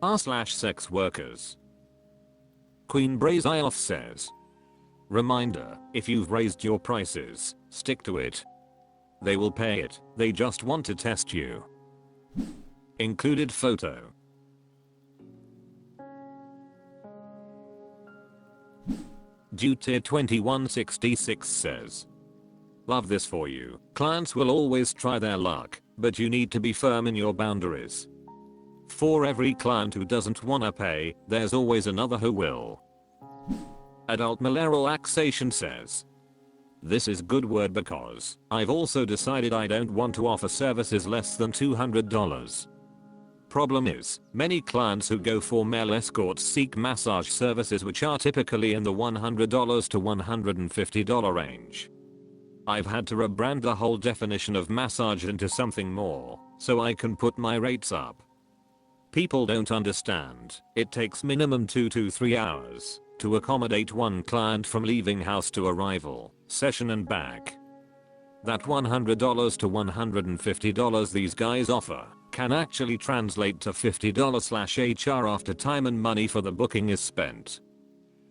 r/sex workers. Queen Brazioff says, reminder, if you've raised your prices, stick to it. They will pay it, they just want to test you. Included photo. Duty2166 says, love this for you. Clients will always try their luck, but you need to be firm in your boundaries. For every client who doesn't wanna pay, there's always another who will. Adult Maleraxation says, this is good word because I've also decided I don't want to offer services less than $200. Problem is, many clients who go for male escorts seek massage services which are typically in the $100 to $150 range. I've had to rebrand the whole definition of massage into something more, so I can put my rates up. People don't understand, it takes minimum 2 to 3 hours to accommodate one client from leaving house to arrival, session and back. That $100 to $150 these guys offer can actually translate to $50/HR after time and money for the booking is spent.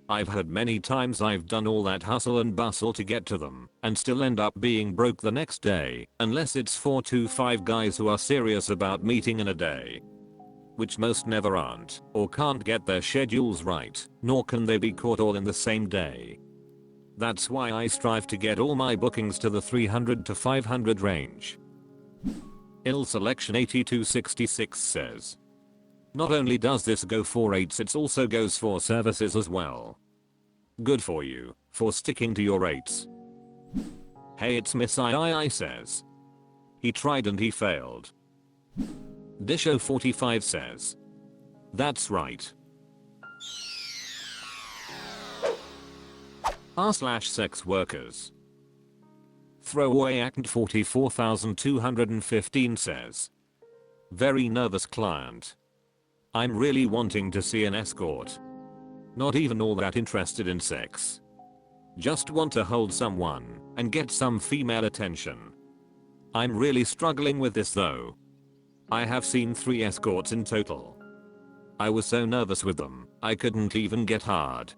I've heard many times I've done all that hustle and bustle to get to them and still end up being broke the next day unless it's 4 to 5 guys who are serious about meeting in a day. Which most never aren't, or can't get their schedules right, nor can they be caught all in the same day. That's why I strive to get all my bookings to the 300 to 500 range. Ill Selection 8266 says, not only does this go for rates, it also goes for services as well. Good for you, for sticking to your rates. Hey, it's Miss III says, he tried and he failed. Disho45 says, that's right. r/sex workers. Throwaway Act 44215 says, very nervous client. I'm really wanting to see an escort. Not even all that interested in sex. Just want to hold someone and get some female attention. I'm really struggling with this though. I have seen 3 escorts in total. I was so nervous with them, I couldn't even get hard.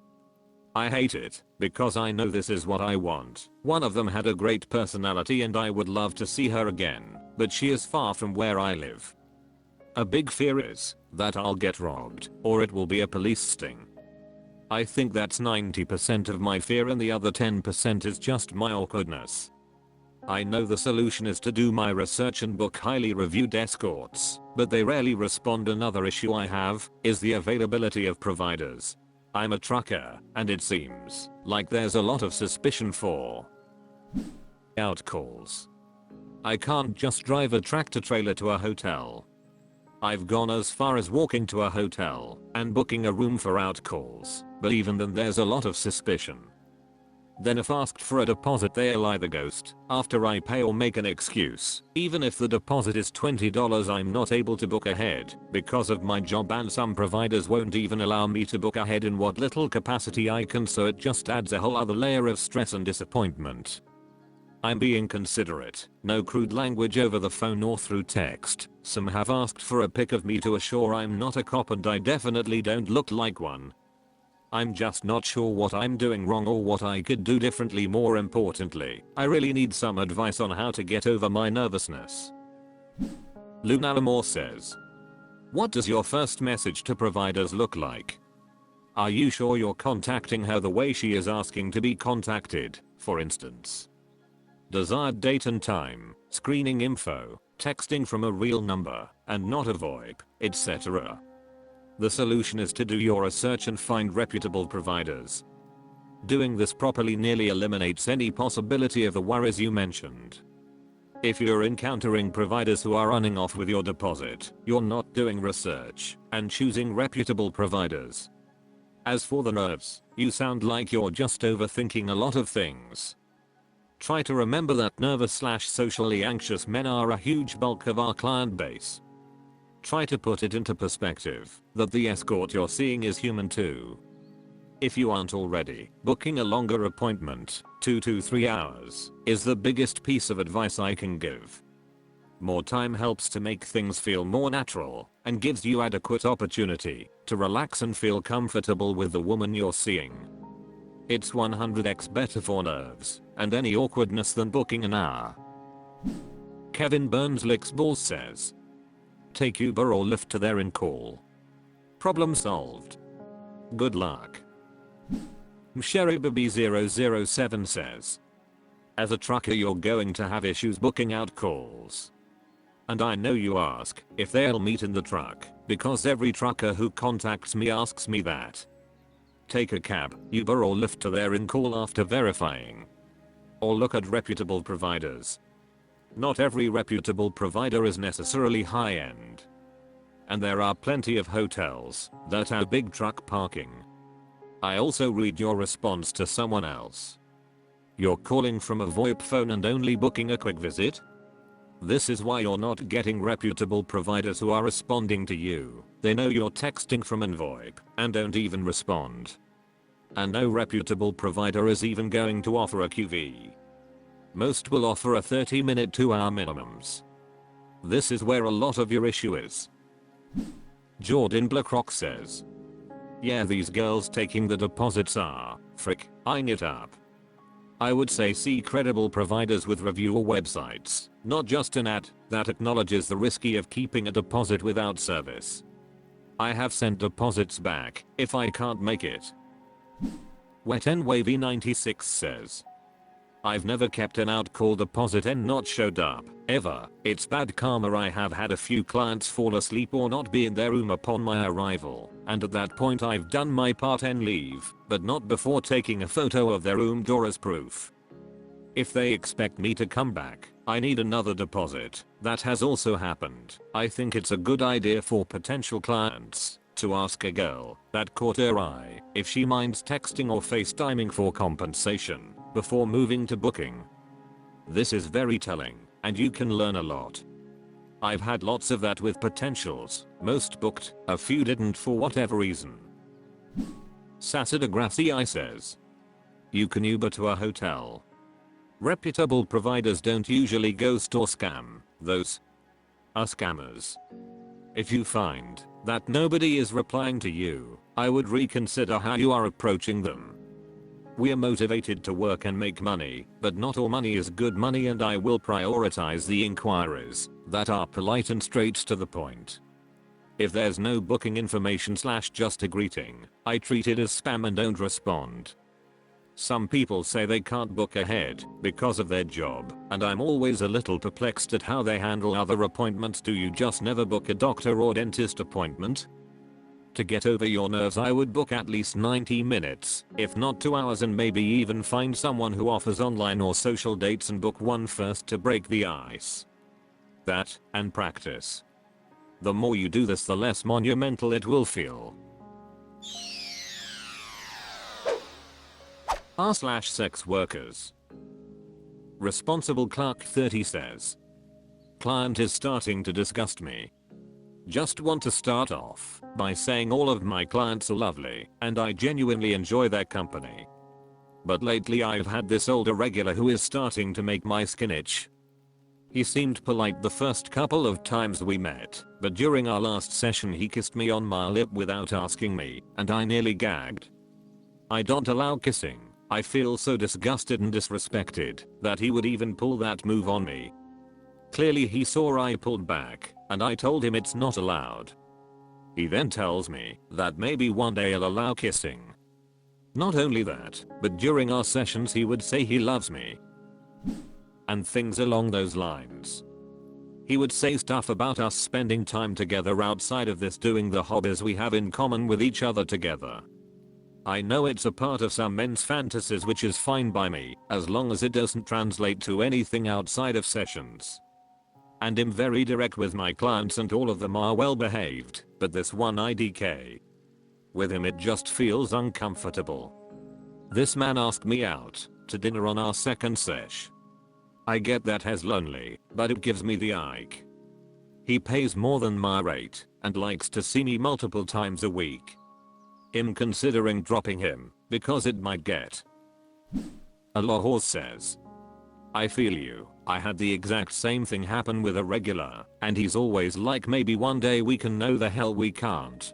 I hate it, because I know this is what I want. One of them had a great personality and I would love to see her again, but she is far from where I live. A big fear is that I'll get robbed, or it will be a police sting. I think that's 90% of my fear and the other 10% is just my awkwardness. I know the solution is to do my research and book highly reviewed escorts, but they rarely respond. Another issue I have is the availability of providers. I'm a trucker, and it seems like there's a lot of suspicion for out calls. I can't just drive a tractor trailer to a hotel. I've gone as far as walking to a hotel and booking a room for out calls, but even then there's a lot of suspicion. Then if asked for a deposit, they'll either ghost after I pay or make an excuse. Even if the deposit is $20, I'm not able to book ahead because of my job, and some providers won't even allow me to book ahead in what little capacity I can, so it just adds a whole other layer of stress and disappointment. I'm being considerate, no crude language over the phone or through text. Some have asked for a pic of me to assure I'm not a cop, and I definitely don't look like one. I'm just not sure what I'm doing wrong or what I could do differently. More importantly, I really need some advice on how to get over my nervousness. Luna Moore says, what does your first message to providers look like? Are you sure you're contacting her the way she is asking to be contacted, for instance? Desired date and time, screening info, texting from a real number, and not a VoIP, etc. The solution is to do your research and find reputable providers. Doing this properly nearly eliminates any possibility of the worries you mentioned. If you're encountering providers who are running off with your deposit, you're not doing research and choosing reputable providers. As for the nerves, you sound like you're just overthinking a lot of things. Try to remember that nervous/socially anxious men are a huge bulk of our client base. Try to put it into perspective that the escort you're seeing is human too. If you aren't already, booking a longer appointment, 2 to 3 hours, is the biggest piece of advice I can give. More time helps to make things feel more natural and gives you adequate opportunity to relax and feel comfortable with the woman you're seeing. It's 100x better for nerves and any awkwardness than booking an hour. Kevin Burns Licks Balls says, take Uber or Lyft to their in-call. Problem solved. Good luck. Msherrybaby007 says, as a trucker you're going to have issues booking out calls. And I know you ask if they'll meet in the truck because every trucker who contacts me asks me that. Take a cab, Uber or Lyft to their in-call after verifying. Or look at reputable providers. Not every reputable provider is necessarily high-end. And there are plenty of hotels that have big truck parking. I also read your response to someone else. You're calling from a VoIP phone and only booking a quick visit? This is why you're not getting reputable providers who are responding to you. They know you're texting from an VoIP and don't even respond. And no reputable provider is even going to offer a QV. Most will offer a 30-minute 2-hour minimums. This is where a lot of your issue is. Jordan Blackrock says, yeah, these girls taking the deposits are, frick, eyeing it up. I would say see credible providers with reviewer websites, not just an ad that acknowledges the risky of keeping a deposit without service. I have sent deposits back if I can't make it. Wet N Wavy 96 says, I've never kept an out-call deposit and not showed up, ever. It's bad karma. I have had a few clients fall asleep or not be in their room upon my arrival, and at that point I've done my part and leave, but not before taking a photo of their room door as proof. If they expect me to come back, I need another deposit. That has also happened. I think it's a good idea for potential clients to ask a girl that caught her eye if she minds texting or FaceTiming for compensation before moving to booking. This is very telling, and you can learn a lot. I've had lots of that with potentials. Most booked, a few didn't for whatever reason. Sassida Gracie says, you can Uber to a hotel. Reputable providers don't usually ghost or scam. Those are scammers. If you find that nobody is replying to you, I would reconsider how you are approaching them. We are motivated to work and make money, but not all money is good money, and I will prioritize the inquiries that are polite and straight to the point. If there's no booking information / just a greeting, I treat it as spam and don't respond. Some people say they can't book ahead because of their job, and I'm always a little perplexed at how they handle other appointments. Do you just never book a doctor or dentist appointment? To get over your nerves, I would book at least 90 minutes, if not 2 hours, and maybe even find someone who offers online or social dates and book one first to break the ice. That, and practice. The more you do this, the less monumental it will feel. r/SexWorkers. Responsible Clark 30 says, client is starting to disgust me. Just want to start off by saying all of my clients are lovely and I genuinely enjoy their company. But lately I've had this older regular who is starting to make my skin itch. He seemed polite the first couple of times we met, but during our last session he kissed me on my lip without asking me, and I nearly gagged. I don't allow kissing. I feel so disgusted and disrespected that he would even pull that move on me. Clearly he saw I pulled back, and I told him it's not allowed. He then tells me that maybe one day I'll allow kissing. Not only that, but during our sessions he would say he loves me. And things along those lines. He would say stuff about us spending time together outside of this, doing the hobbies we have in common with each other together. I know it's a part of some men's fantasies, which is fine by me, as long as it doesn't translate to anything outside of sessions. And I'm very direct with my clients and all of them are well behaved, but this one IDK. With him it just feels uncomfortable. This man asked me out to dinner on our second sesh. I get that he's lonely, but it gives me the ick. He pays more than my rate and likes to see me multiple times a week. I'm considering dropping him because it might get. A horse says, I feel you. I had the exact same thing happen with a regular, and he's always like maybe one day we can. No, the hell we can't.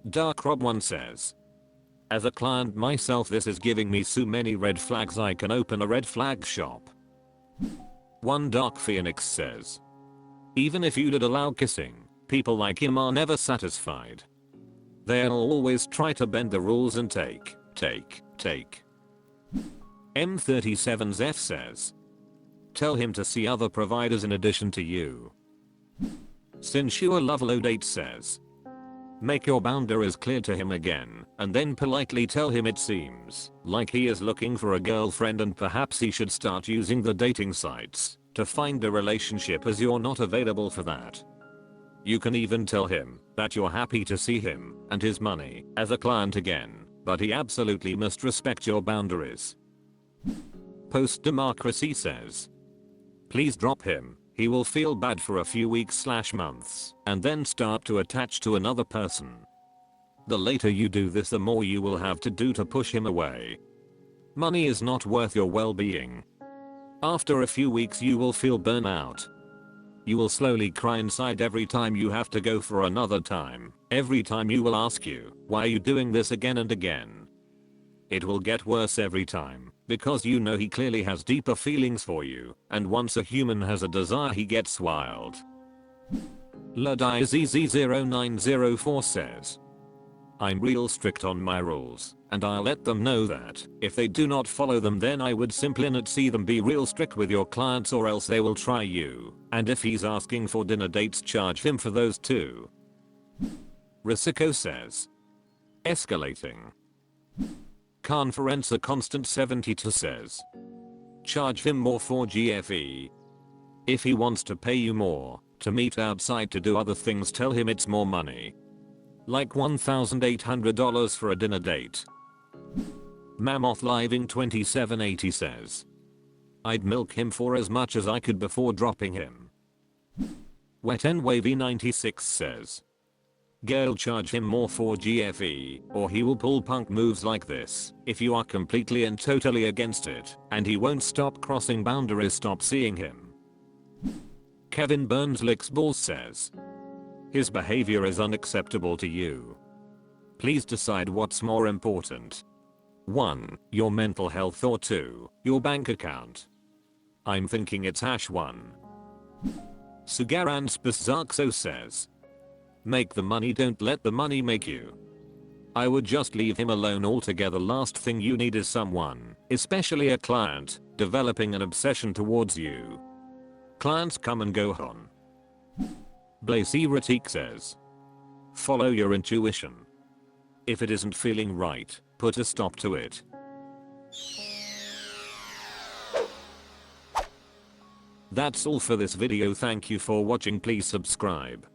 Dark Rob 1 says, as a client myself, this is giving me so many red flags. I can open a red flag shop. One Dark Phoenix says, even if you did allow kissing, people like him are never satisfied. They'll always try to bend the rules and take. M37's F says, tell him to see other providers in addition to you. Sinsure Loveload 8 says, make your boundaries clear to him again, and then politely tell him it seems like he is looking for a girlfriend and perhaps he should start using the dating sites to find a relationship, as you're not available for that. You can even tell him that you're happy to see him and his money as a client again, but he absolutely must respect your boundaries. Post Democracy says, please drop him. He will feel bad for a few weeks/months and then start to attach to another person. The later you do this, the more you will have to do to push him away. Money is not worth your well-being. After a few weeks you will feel burnout. You will slowly cry inside every time you have to go for another time. Every time you will ask you, why are you doing this again and again? It will get worse every time, because you know he clearly has deeper feelings for you, and once a human has a desire he gets wild. LudizZ0904 says, I'm real strict on my rules, and I'll let them know that if they do not follow them then I would simply not see them. Be real strict with your clients or else they will try you, and if he's asking for dinner dates charge him for those too. Risiko says, escalating. Conference a Constant 72 says, charge him more for GFE. If he wants to pay you more to meet outside to do other things, tell him it's more money. Like $1,800 for a dinner date. Mammoth Living 2780 says, I'd milk him for as much as I could before dropping him. Wet N Wavy 96 says, girl, charge him more for GFE or he will pull punk moves like this. If you are completely and totally against it and he won't stop crossing boundaries, stop seeing him. Kevin Burns Licks Balls says, his behavior is unacceptable to you. Please decide what's more important. 1. Your mental health, or 2. Your bank account. I'm thinking it's #1. Sugaran Spizarxo says, make the money, don't let the money make you. I would just leave him alone altogether. Last thing you need is someone, especially a client, developing an obsession towards you. Clients come and go on. Blazy Ratik says, follow your intuition. If it isn't feeling right, put a stop to it. That's all for this video. Thank you for watching. Please subscribe.